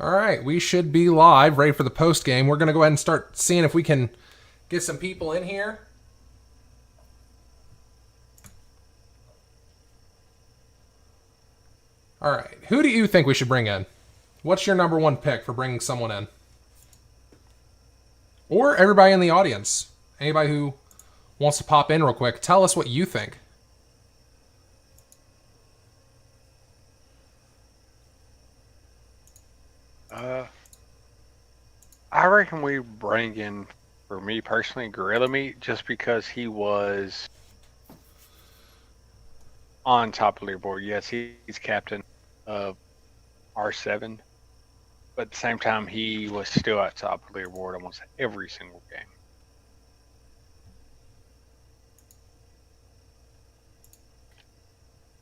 All right, we should be live, ready for the post game. We're going to go ahead and start seeing if we can get some people in here. All right, who do you think we should bring in? What's your number one pick for bringing someone in? Or everybody in the audience. Anybody who wants to pop in real quick, tell us what you think. I reckon we bring in, for me personally, Gorilla Meat, just because he was on top of the leaderboard. Yes, he's captain of R7, but at the same time, he was still at top of the leaderboard almost every single game.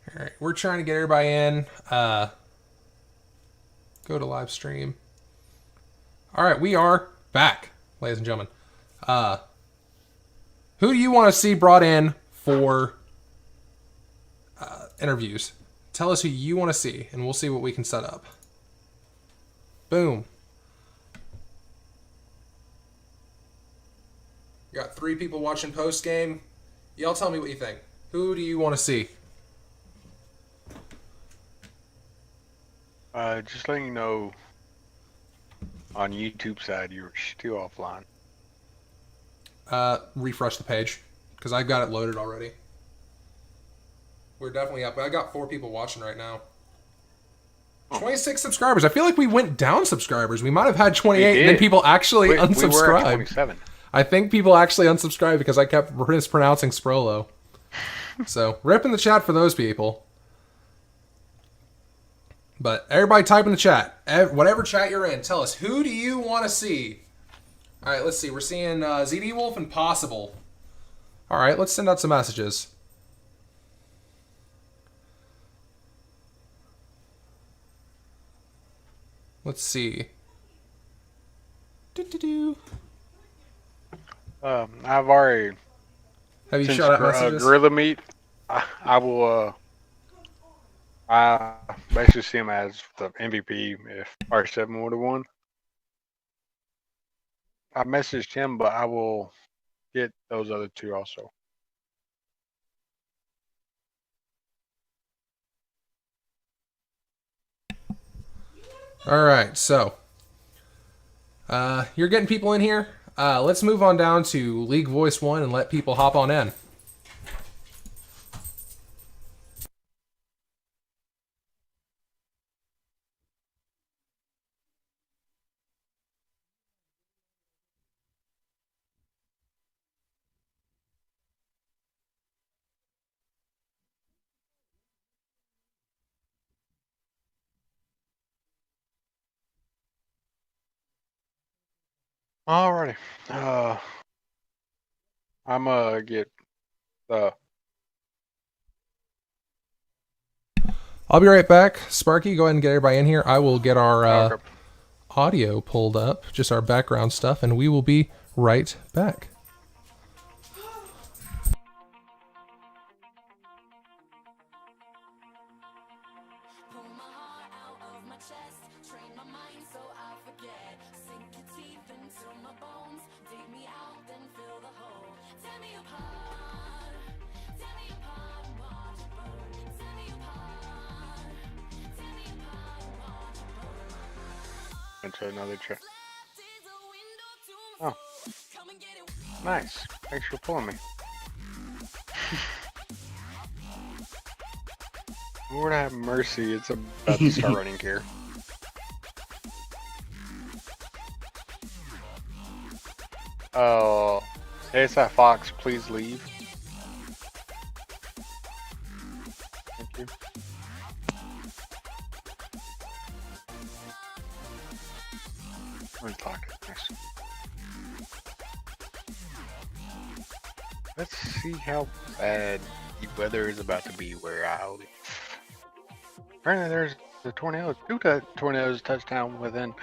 All right, we're trying to get everybody in. Go to live stream. All right, we are back, ladies and gentlemen. Who do you want to see brought in for interviews? Tell us who you want to see, and we'll see what we can set up. Boom. We got 3 people watching post game. Y'all tell me what you think. Who do you want to see? Just letting you know, on YouTube side, you're still offline. Refresh the page, because I've got it loaded already. We're definitely up. I got 4 people watching right now. 26 subscribers. I feel like we went down subscribers. We might have had 28, and then people actually unsubscribed. We were at 27. I think people actually unsubscribed because I kept mispronouncing Sprolo. So, rip in the chat for those people. But everybody type in the chat. Whatever chat you're in, tell us, who do you want to see? All right, let's see. We're seeing ZD Wolf and Possible. All right, let's send out some messages. Let's see. I've already. Have you shot out messages? Gorilla Meat. I will. I basically see him as the MVP if R7 would have won. I messaged him, but I will get those other 2 also. All right, so you're getting people in here. Let's move on down to League Voice 1 and let people hop on in. Alrighty. I'm gonna get the. I'll be right back. Sparky, go ahead and get everybody in here. I will get our audio pulled up, just our background stuff, and we will be right back. Into another chat. Oh, nice. Thanks for pulling me. Lord have mercy, it's about to start running here. Oh, ASI Fox, please leave. Thank you. Let's see how bad the weather is about to be where I live. Apparently there's a tornado, 2 tornadoes touchdown within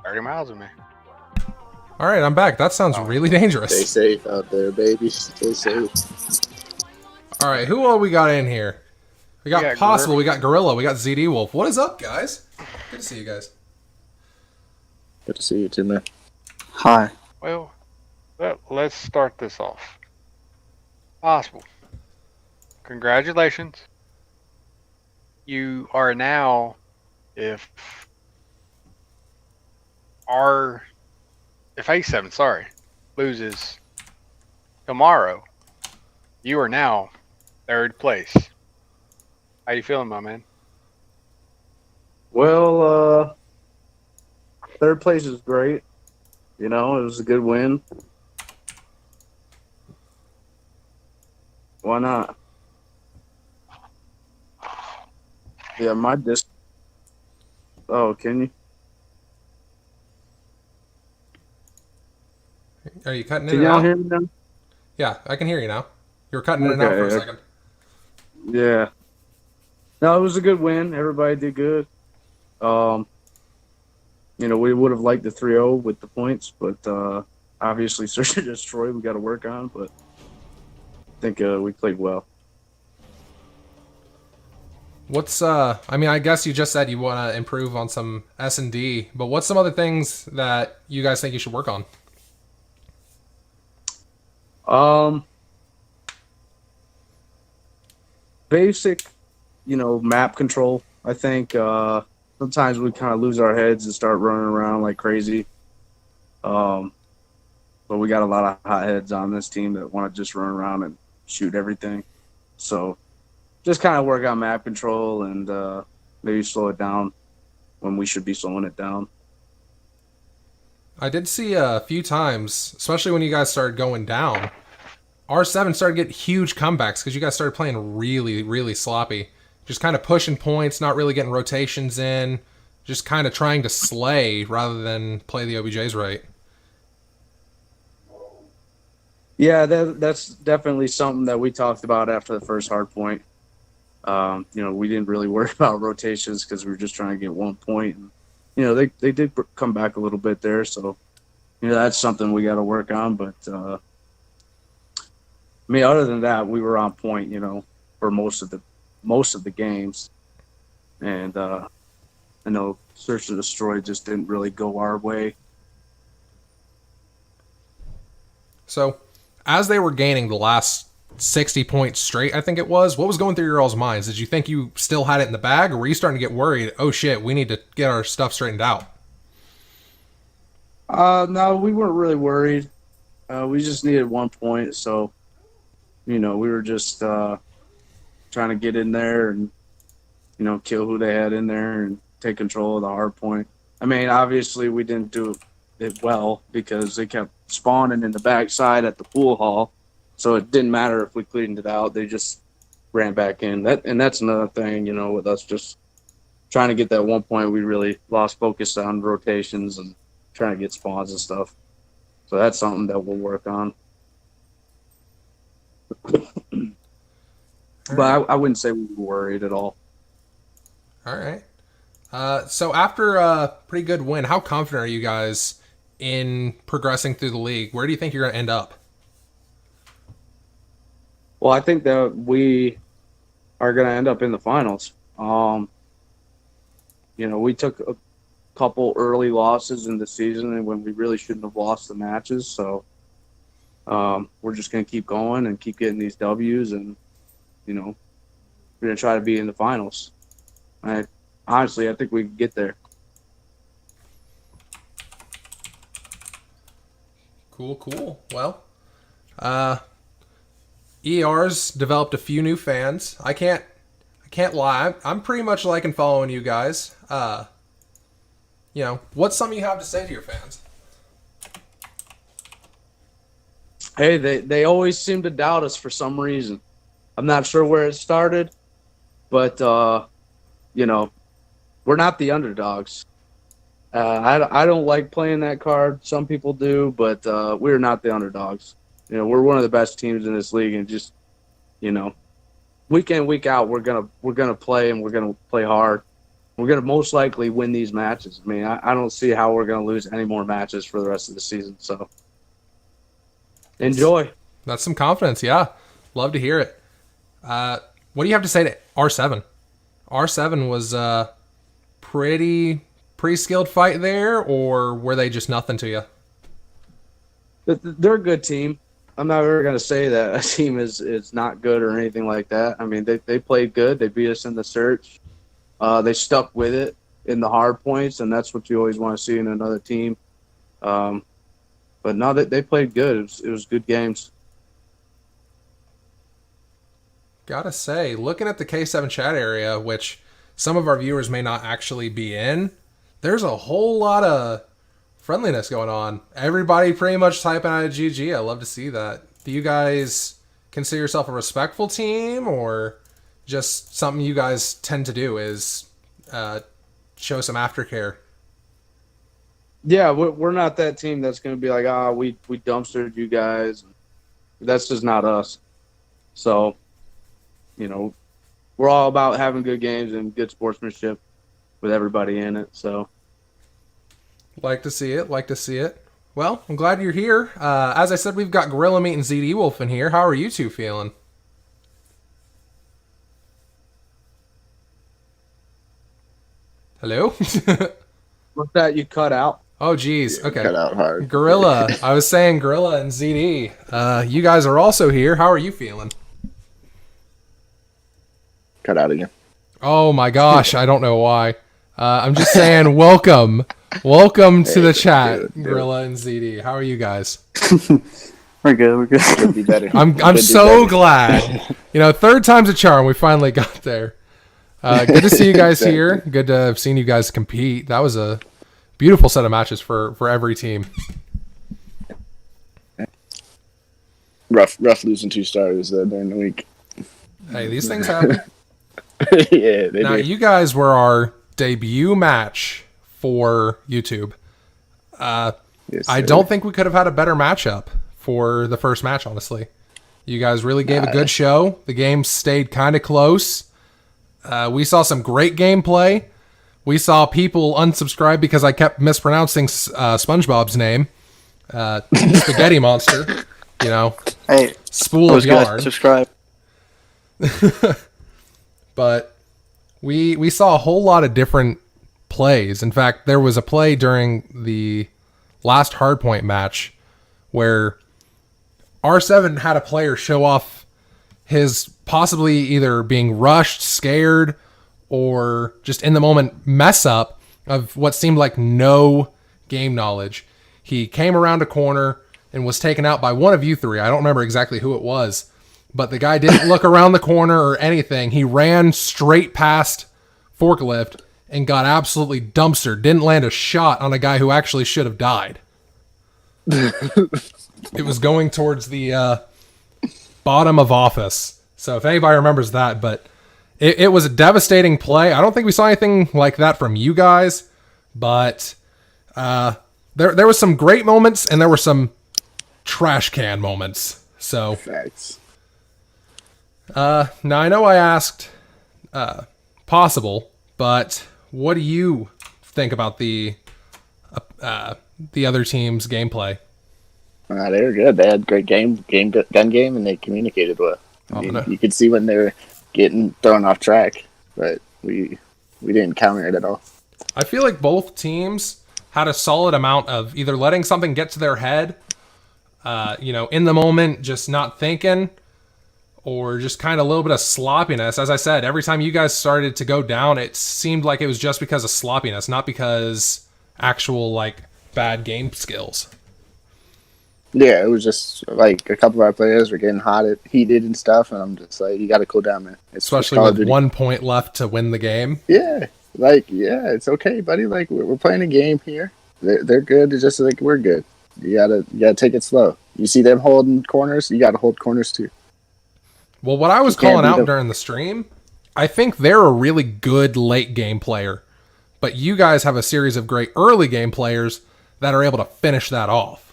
30 miles of me. All right, I'm back. That sounds really dangerous. Stay safe out there, baby. Stay safe. All right, who all we got in here? We got Possible, we got Gorilla, we got ZD Wolf. What is up, guys? Good to see you guys. Good to see you too, man. Hi. Well, let's start this off. Possible. Congratulations. You are now, if A7, sorry, loses tomorrow, you are now third place. How you feeling, my man? Well, third place is great. You know, it was a good win. Why not? Yeah, my disc. Oh, can you? Are you cutting in Can and y'all out? hear me now? Yeah, I can hear you now. You were cutting in and out for a Okay. second. Yeah. No, it was a good win. Everybody did good. You know, we would have liked the 3-0 with the points, but obviously, Search and Destroy we got to work on. But I think we played well. What's I mean, I guess you just said you want to improve on some S&D, but what's some other things that you guys think you should work on? Basic, you know, map control. I think sometimes we kind of lose our heads and start running around like crazy. But we got a lot of hot heads on this team that want to just run around and shoot everything. So just kind of work on map control and maybe slow it down when we should be slowing it down. I did see a few times, especially when you guys started going down, R7 started getting huge comebacks because you guys started playing really, really sloppy. Just kind of pushing points, not really getting rotations in, just kind of trying to slay rather than play the OBJs right. Yeah, that's definitely something that we talked about after the first hard point. You know, we didn't really worry about rotations because we were just trying to get 1 point. And, you know, they did come back a little bit there. So, you know, that's something we got to work on. But, I mean, other than that, we were on point, you know, for most of the games. And I know Search and Destroy just didn't really go our way. So, as they were gaining the last 60 points straight, I think it was, what was going through your all's minds? Did you think you still had it in the bag, or were you starting to get worried, oh shit, we need to get our stuff straightened out? No, we weren't really worried. We just needed 1 point. So, you know, we were just trying to get in there and, you know, kill who they had in there and take control of the hard point. I mean, obviously we didn't do it well because they kept spawning in the backside at the pool hall. So it didn't matter if we cleaned it out. They just ran back in. That's another thing, you know, with us just trying to get that 1 point. We really lost focus on rotations and trying to get spawns and stuff. So that's something that we'll work on. But I wouldn't say we were worried at all. All right. So after a pretty good win, how confident are you guys in progressing through the league? Where do you think you're going to end up? Well, I think that we are going to end up in the finals. You know, we took a couple early losses in the season and when we really shouldn't have lost the matches. So we're just going to keep going and keep getting these W's and, you know, we're going to try to be in the finals. Honestly, I think we can get there. Cool. Well, ER's developed a few new fans. I can't lie. I'm pretty much liking following you guys. You know, what's something you have to say to your fans? Hey, they always seem to doubt us for some reason. I'm not sure where it started, but you know, we're not the underdogs. I don't like playing that card. Some people do, but we're not the underdogs. You know, we're one of the best teams in this league, and just, you know, week in, week out, we're gonna play and we're gonna play hard. We're gonna most likely win these matches. I mean, I don't see how we're gonna lose any more matches for the rest of the season. So enjoy. That's some confidence, yeah. Love to hear it. What do you have to say to R7? R7 was pretty pretty skilled fight there, or were they just nothing to you? They're a good team. I'm not ever going to say that a team is not good or anything like that. I mean, they played good. They beat us in the search. They stuck with it in the hard points, and that's what you always want to see in another team. But no, they played good. It was good games. Gotta say, looking at the K7 chat area, which some of our viewers may not actually be in, there's a whole lot of friendliness going on. Everybody pretty much typing out a GG. I love to see that. Do you guys consider yourself a respectful team, or just something you guys tend to do is show some aftercare? Yeah, we're not that team that's going to be like, we dumpstered you guys. That's just not us. So, we're all about having good games and good sportsmanship with everybody in it. So, like to see it. Well, I'm glad you're here. As I said, we've got Gorilla Meat and ZD Wolf in here. How are you two feeling? Hello? what's that you cut out? Oh, geez. Okay. Cut out hard. Gorilla. I was saying Gorilla and ZD. You guys are also here. How are you feeling? Cut out again. Oh, my gosh. I don't know why. I'm just saying welcome. Welcome to the chat, Gorilla and ZD. How are you guys? We're good. Could be better. I'm so glad. Third time's a charm. We finally got there. Good to see you guys here. Good to have seen you guys compete. That was a beautiful set of matches for every team. Rough losing 2 stars during the week. Hey, these things happen. Yeah, they Now, do. you guys were our debut match for YouTube. Yes, I sir. don't think we could have had a better matchup for the first match, honestly. You guys really gave a good show. The game stayed kind of close. We saw some great gameplay. We saw people unsubscribe because I kept mispronouncing SpongeBob's name. Spaghetti Monster. Hey, Spool of guys, yarn. subscribe. But we saw a whole lot of different plays. In fact, there was a play during the last hardpoint match where R7 had a player show off his possibly either being rushed, scared, or just in the moment mess up of what seemed like no game knowledge. He came around a corner and was taken out by one of you three. I don't remember exactly who it was, but the guy didn't look around the corner or anything. He ran straight past Forklift and got absolutely dumpstered. Didn't land a shot on a guy who actually should have died. It was going towards the bottom of office. So if anybody remembers that, but it was a devastating play. I don't think we saw anything like that from you guys, but there was some great moments and there were some trash can moments. So Facts. now I know I asked Possible, but what do you think about the other team's gameplay? They were good. They had great gun game, and they communicated well. Oh, no. You could see when they were getting thrown off track, but we didn't counter it at all. I feel like both teams had a solid amount of either letting something get to their head, in the moment, just not thinking, or just kind of a little bit of sloppiness. As I said, every time you guys started to go down, it seemed like it was just because of sloppiness, not because actual, bad game skills. Yeah, it was just like a couple of our players were getting heated and stuff, and I'm just like, you got to cool down, man. Especially with 1 point left to win the game. Yeah, it's okay, buddy. Like we're playing a game here. They're good. It's just like we're good. You gotta take it slow. You see them holding corners, you gotta hold corners too. Well, what I was calling out during the stream, I think they're a really good late game player, but you guys have a series of great early game players that are able to finish that off.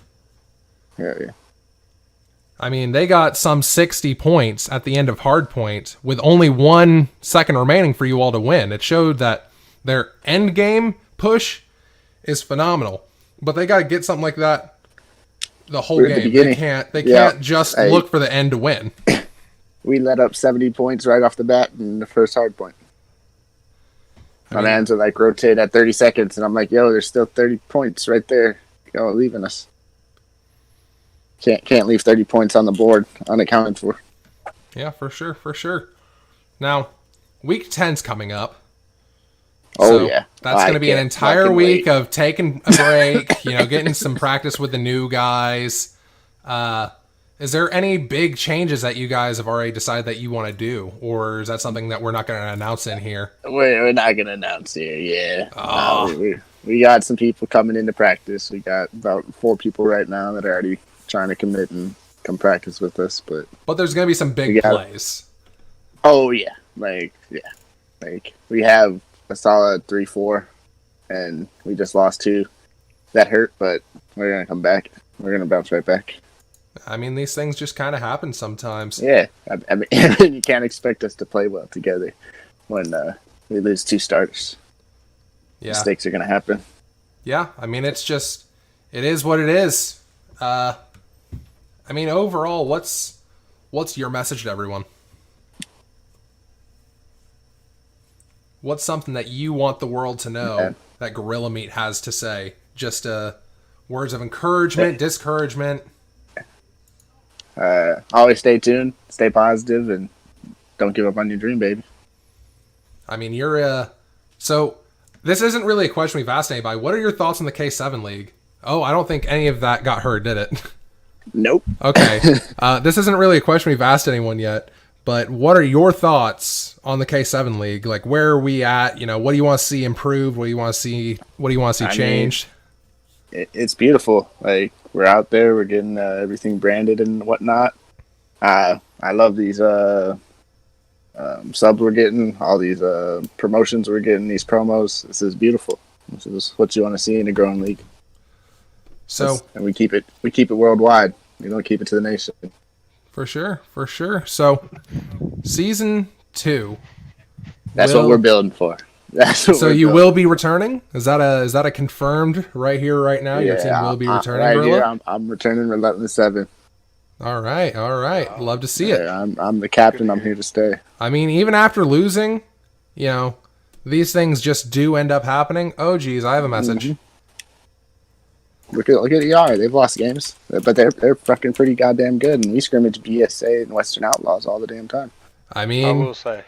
Yeah. I mean, they got some 60 points at the end of Hardpoint with only 1 second remaining for you all to win. It showed that their end game push is phenomenal, but they got to get something like that the whole We're at the game. beginning. They can't just look for the end to win. We let up 70 points right off the bat in the first hard point. My man's would like rotate at 30 seconds, and I'm like, yo, there's still 30 points right there. Y'all leaving us. Can't leave 30 points on the board unaccounted for. Yeah, for sure. Now, week 10's coming up. Oh, So yeah. That's going to be an entire week of taking a break, getting some practice with the new guys. Is there any big changes that you guys have already decided that you want to do? Or is that something that we're not going to announce in here? We're not going to announce here, yeah. Oh. We got some people coming into practice. We got about 4 people right now that are already trying to commit and come practice with us. But there's going to be some big plays. Oh, yeah. Like, we have a solid 3-4, and we just lost 2. That hurt, but we're going to come back. We're going to bounce right back. I mean, these things just kind of happen sometimes. Yeah. I mean, you can't expect us to play well together when we lose 2 starters. Yeah. Mistakes are going to happen. Yeah. I mean, it is what it is. I mean, overall, what's your message to everyone? What's something that you want the world to know that Gorilla Meat has to say? Just words of encouragement, discouragement. Always stay tuned, stay positive, and don't give up on your dream, baby. I mean, so this isn't really a question we've asked anybody. What are your thoughts on the K7 League? Oh, I don't think any of that got heard, did it? Nope. Okay. This isn't really a question we've asked anyone yet, but what are your thoughts on the K7 League? Like, where are we at? What do you want to see improved? What do you want to see changed? It's beautiful. Like, we're out there, we're getting everything branded and whatnot. I love these subs we're getting, all these promotions we're getting, these promos. This is beautiful. This is what you want to see in a growing league. And we keep it worldwide. We don't keep it to the nation. For sure. So, season 2. That's what we're building for. So you will be returning? Is that a confirmed right here, right now? Your team will be returning. Right here, I'm returning Relentless 7. All right. Love to see it. I'm the captain. I'm here to stay. I mean, even after losing, these things just do end up happening. Oh, geez, I have a message. Mm-hmm. Look at ER. They've lost games, but they're fucking pretty goddamn good. And we scrimmage BSA and Western Outlaws all the damn time. I mean, I will say,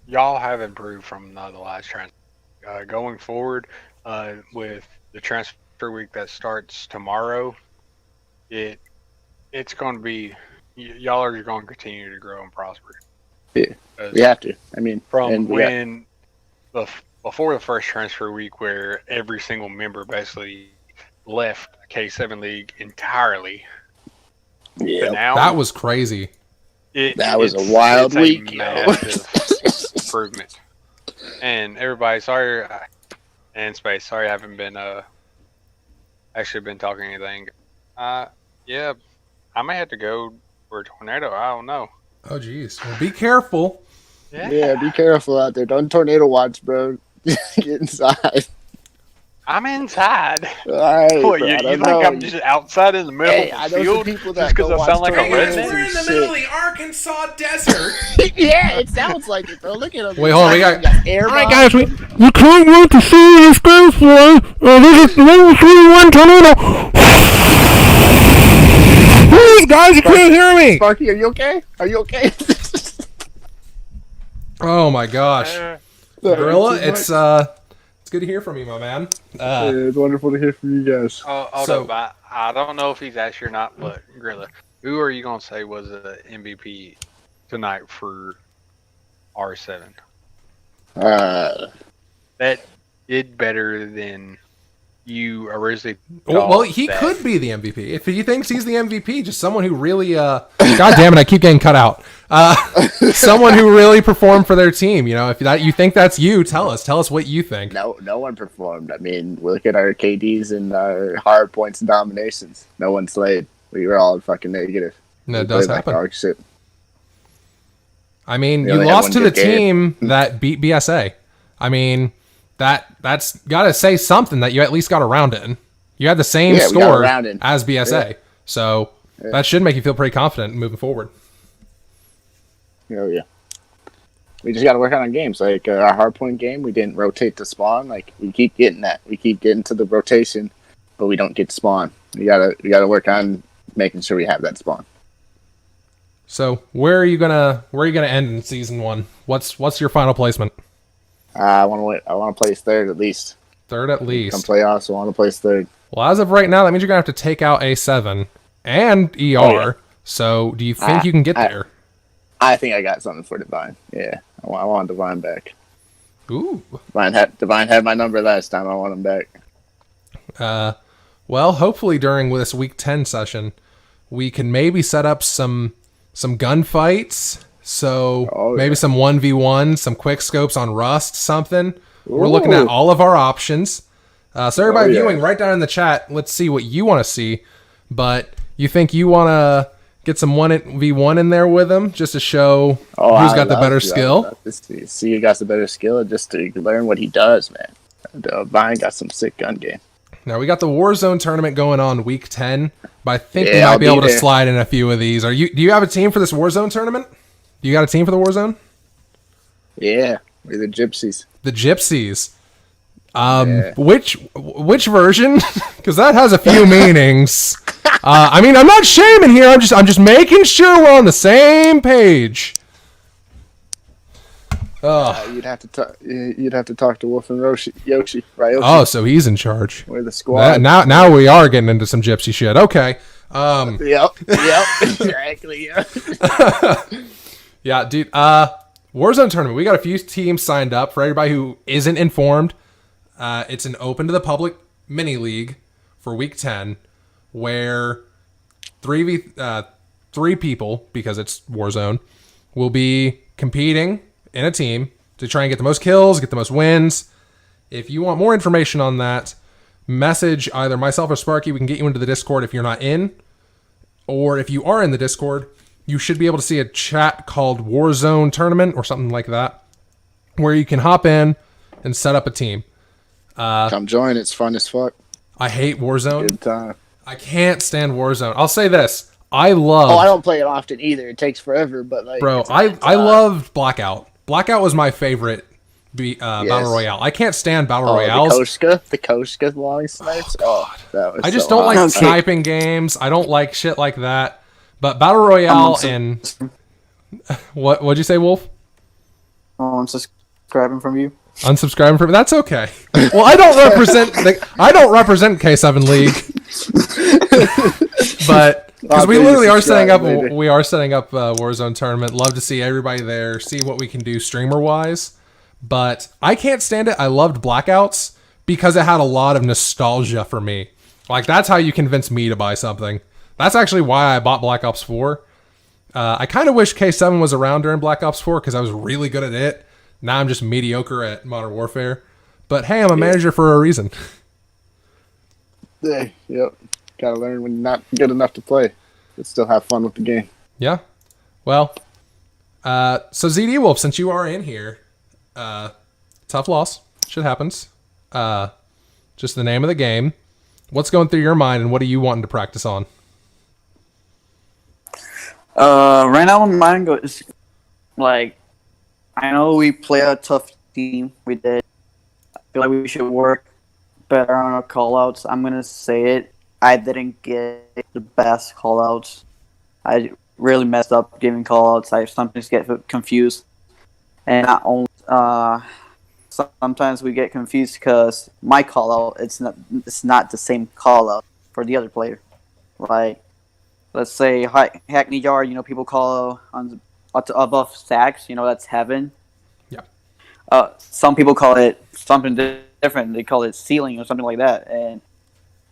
y'all have improved from the last transfer. Going forward, with the transfer week that starts tomorrow, it's going to be, y'all are going to continue to grow and prosper. Yeah, we have to. I mean, before the first transfer week, where every single member basically left the K7 League entirely. Yeah, that was crazy. That was a wild week. Massive improvement. And everybody, sorry, and Space, sorry I haven't been actually been talking anything. Yeah, I may have to go for a tornado. I don't know. Oh, geez. Well, be careful. Yeah, be careful out there. Don't tornado watch, bro. Get inside. I'm inside. All right, what, you think I'm just outside in the middle of the field just because I sound like a redneck? We're in the middle of the Arkansas desert. Yeah, it sounds like it, bro. Look at them. Wait, hold on. We got air. All right, guys, we can't wait to see this go for. This is the level 3-1 tornado. Please, guys, you can't hear me. Sparky, are you okay? Are you okay? Oh my gosh, Gorilla, it's good to hear from you, my man. It's wonderful to hear from you guys. I don't know if he's asked you or not, but Gorilla, who are you gonna say was the MVP tonight for R7? That did better than you originally thought. Well, he could be the MVP. If he thinks he's the MVP, just someone who really God damn it, I keep getting cut out. Someone who really performed for their team. If you think that's you, tell us what you think. No one performed. I mean, look at our KDs and our hard points and dominations. No one slayed. We were all fucking negative. No, it does happen. Like shit. I mean, you lost to the team that beat BSA. I mean, that's got to say something that you at least got a round in. You had the same score as BSA. So that should make you feel pretty confident moving forward. Oh, yeah. we just got to work on our games. Like our hardpoint game, we didn't rotate to spawn. Like we keep getting that. We keep getting to the rotation, but we don't get spawn. We gotta work on making sure we have that spawn. So where are you gonna end in season 1? What's your final placement? I want to place third at least. Third at least. Come playoffs, I want to place third. Well, as of right now, that means you're gonna have to take out A7 and ER. Oh, yeah. So do you think you can get there? I think I got something for Divine. Yeah, I want Divine back. Ooh. Divine had my number last time. I want him back. Well, hopefully during this week 10 session, we can maybe set up some gunfights. So maybe some 1v1, some quick scopes on Rust, something. We're looking at all of our options. So everybody viewing, write down in the chat. Let's see what you want to see. But you think you want to get some 1v1 in there with him just to show who's got the better skill? See who got the better skill, just to learn what he does, man. Divine got some sick gun game. Now, we got the Warzone tournament going on week 10, but I think we might be able to slide in a few of these. Do you have a team for this Warzone tournament? Do you got a team for the Warzone? Yeah, we're the Gypsies. The Gypsies. Which version? Because that has a few meanings. I mean, I'm not shaming here. I'm just making sure we're on the same page. You'd have to talk to Wolf and Yoshi, right? Oh, so he's in charge. We're the squad. Now we are getting into some gypsy shit. Okay. Yep, exactly. Yeah. Yeah, dude. Warzone tournament. We got a few teams signed up. For everybody who isn't informed, it's an open to the public mini league for week 10, where three people, because it's Warzone, will be competing in a team to try and get the most kills, get the most wins. If you want more information on that, message either myself or Sparky. We can get you into the Discord if you're not in. Or if you are in the Discord, you should be able to see a chat called Warzone Tournament or something like that, where you can hop in and set up a team. Come join. It's fun as fuck. I hate Warzone. Good time. I can't stand Warzone. I'll say this. I don't play it often either. It takes forever, but like, bro, I loved Blackout. Blackout was my favorite battle royale. I can't stand battle royales. The Koshka long snipes. Oh, that was I just don't like sniping games. I don't like shit like that. But battle royale and what'd you say, Wolf? Oh, I'm subscribing from you. Unsubscribing from that's okay. Well, I don't represent K7 League, but because we literally are setting up a Warzone tournament. Love to see everybody there, see what we can do streamer wise. But I can't stand it. I loved Blackouts because it had a lot of nostalgia for me. Like that's how you convince me to buy something. That's actually why I bought Black Ops 4. I kind of wish K7 was around during Black Ops 4 because I was really good at it. Now I'm just mediocre at Modern Warfare. But hey, I'm a manager for a reason. Yeah, yep. Gotta learn when you're not good enough to play, but still have fun with the game. Yeah. Well, so ZD Wolf, since you are in here, tough loss. Shit happens. Just the name of the game. What's going through your mind and what are you wanting to practice on? Right now my mind goes like, I know we play a tough team. We did. I feel like we should work better on our callouts. I'm gonna say it. I didn't get the best callouts. I really messed up giving callouts. I sometimes get confused, and not only sometimes we get confused because my callout it's not the same callout for the other player. Like, let's say Hackney Yard, people call on above stacks, that's heaven. Yeah. Some people call it something different. They call it ceiling or something like that. And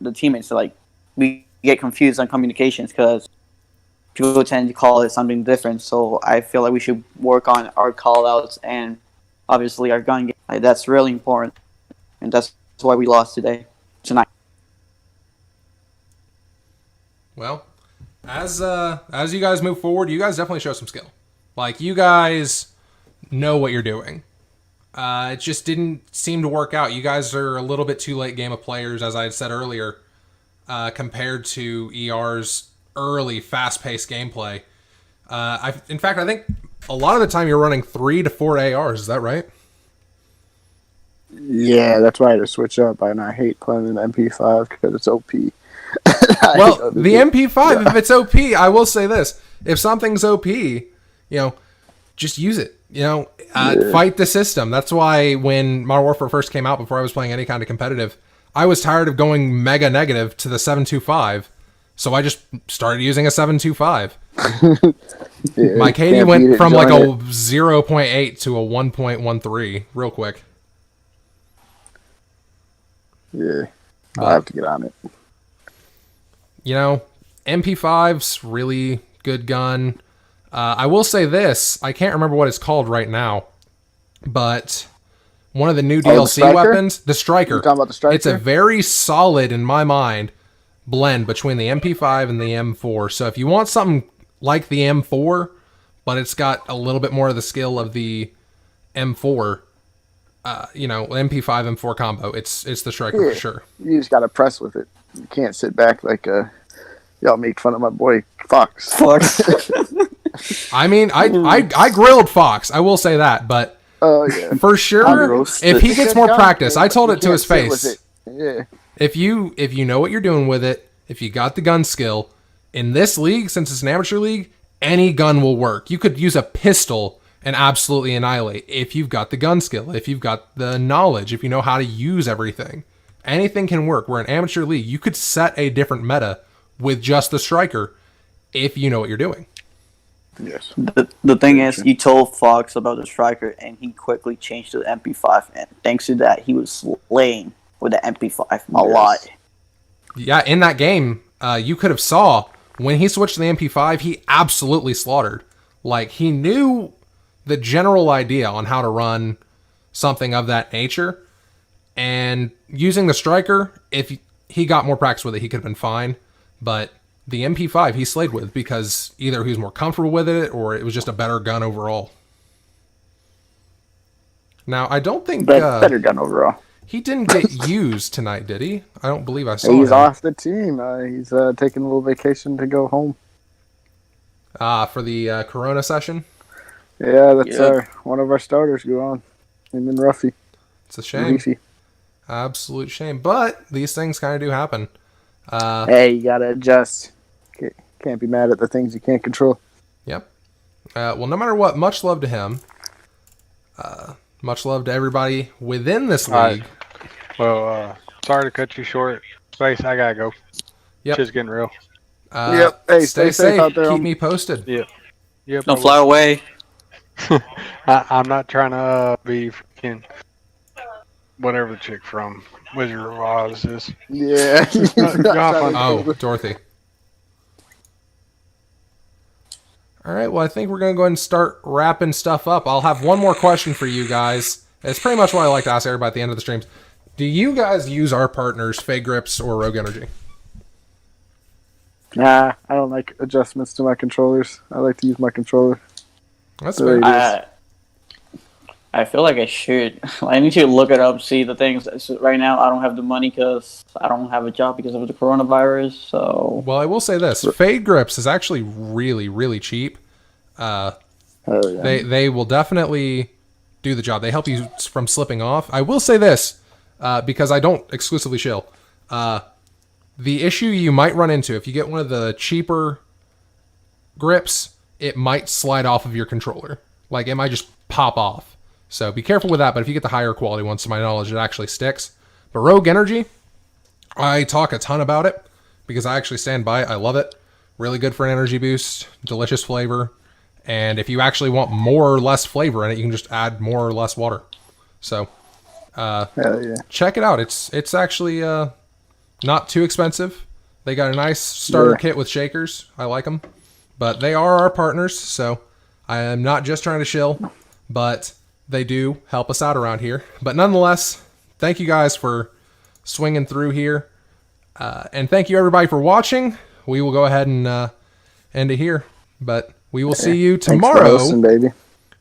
the teammates are like, we get confused on communications because people tend to call it something different. So I feel like we should work on our call outs and obviously our gun game. Like, that's really important. And that's why we lost tonight. Well, as you guys move forward, you guys definitely show some skill. Like, you guys know what you're doing. It just didn't seem to work out. You guys are a little bit too late game of players, as I had said earlier, compared to ER's early, fast-paced gameplay. I think a lot of the time you're running 3 to 4 ARs. Is that right? Yeah, that's why I had to switch up, and I hate playing an MP5 because it's OP. Well, the MP5, if it's OP, I will say this: if something's OP, just use it. Fight the system. That's why when Modern Warfare first came out, before I was playing any kind of competitive, I was tired of going mega negative to the 725, so I just started using a 725. My KD went from like a 0.8 to a 1.13 real quick. Yeah, I'll have to get on it. MP5's really good gun. I will say this: I can't remember what it's called right now, but one of the new DLC weapons, the Striker. You talking about the Striker? It's a very solid, in my mind, blend between the MP5 and the M4. So if you want something like the M4, but it's got a little bit more of the skill of the M4, MP5 M4 combo, it's the Striker for sure. You just gotta press with it. You can't sit back like y'all make fun of my boy Fox. I mean, I grilled Fox. I will say that, but for sure, if he gets more practice, I told it to his face. Yeah. If you know what you're doing with it, if you got the gun skill, in this league, since it's an amateur league, any gun will work. You could use a pistol and absolutely annihilate if you've got the gun skill, if you've got the knowledge, if you know how to use everything. Anything can work. We're an amateur league. You could set a different meta with just the Striker if you know what you're doing. Yes. The thing is, you told Fox about the Striker, and he quickly changed to the MP5, and thanks to that, he was slaying with the MP5 a lot. Yeah, in that game, you could have saw when he switched to the MP5, he absolutely slaughtered. Like, he knew the general idea on how to run something of that nature, and using the Striker, if he got more practice with it, he could have been fine, but the MP5 he slayed with because either he was more comfortable with it or it was just a better gun overall. Now, I don't think... better gun overall. He didn't get used tonight, did he? I don't believe I saw him. He's off the team. He's taking a little vacation to go home. For the Corona session? Yeah, that's one of our starters go on. Him and Ruffy. It's a shame. Leafy. Absolute shame. But these things kind of do happen. Hey, you gotta adjust. Can't be mad at the things you can't control. Yep. Well, no matter what, much love to him. Much love to everybody within this league. Well, sorry to cut you short. Space, I gotta go. Yep. Shit's getting real. Yep. Hey, stay safe out there. Keep me posted. Yeah. Yep. Don't fly away. I'm not trying to be freaking whatever the chick from Wizard of Oz is. Yeah. Oh, Dorothy. All right, well, I think we're going to go ahead and start wrapping stuff up. I'll have one more question for you guys. It's pretty much what I like to ask everybody at the end of the streams. Do you guys use our partners, Fade Grips or Rogue Energy? Nah, I don't like adjustments to my controllers. I like to use my controller. That's fair. I feel like I should. I need to look it up, see the things. So right now, I don't have the money because I don't have a job because of the coronavirus. So, well, I will say this: Fade Grips is actually really, really cheap. They will definitely do the job. They help you from slipping off. I will say this because I don't exclusively shill. The issue you might run into if you get one of the cheaper grips, it might slide off of your controller. Like it might just pop off. So be careful with that, but if you get the higher quality ones, to my knowledge, it actually sticks. But Rogue Energy, I talk a ton about it because I actually stand by it. I love it. Really good for an energy boost, delicious flavor. And if you actually want more or less flavor in it, you can just add more or less water. So check it out. It's actually not too expensive. They got a nice starter kit with shakers. I like them. But they are our partners, so I am not just trying to shill, but they do help us out around here. But nonetheless, thank you guys for swinging through here. And thank you everybody for watching. We will go ahead and end it here. But we will see you tomorrow. Thanks for listening, baby.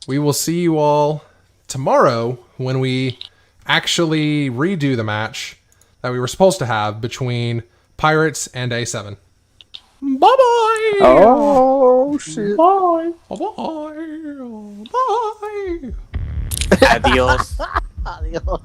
We will see you all tomorrow when we actually redo the match that we were supposed to have between Pirates and A7. Bye bye. Oh shit! Bye. Bye bye. Bye. Adios. Adios.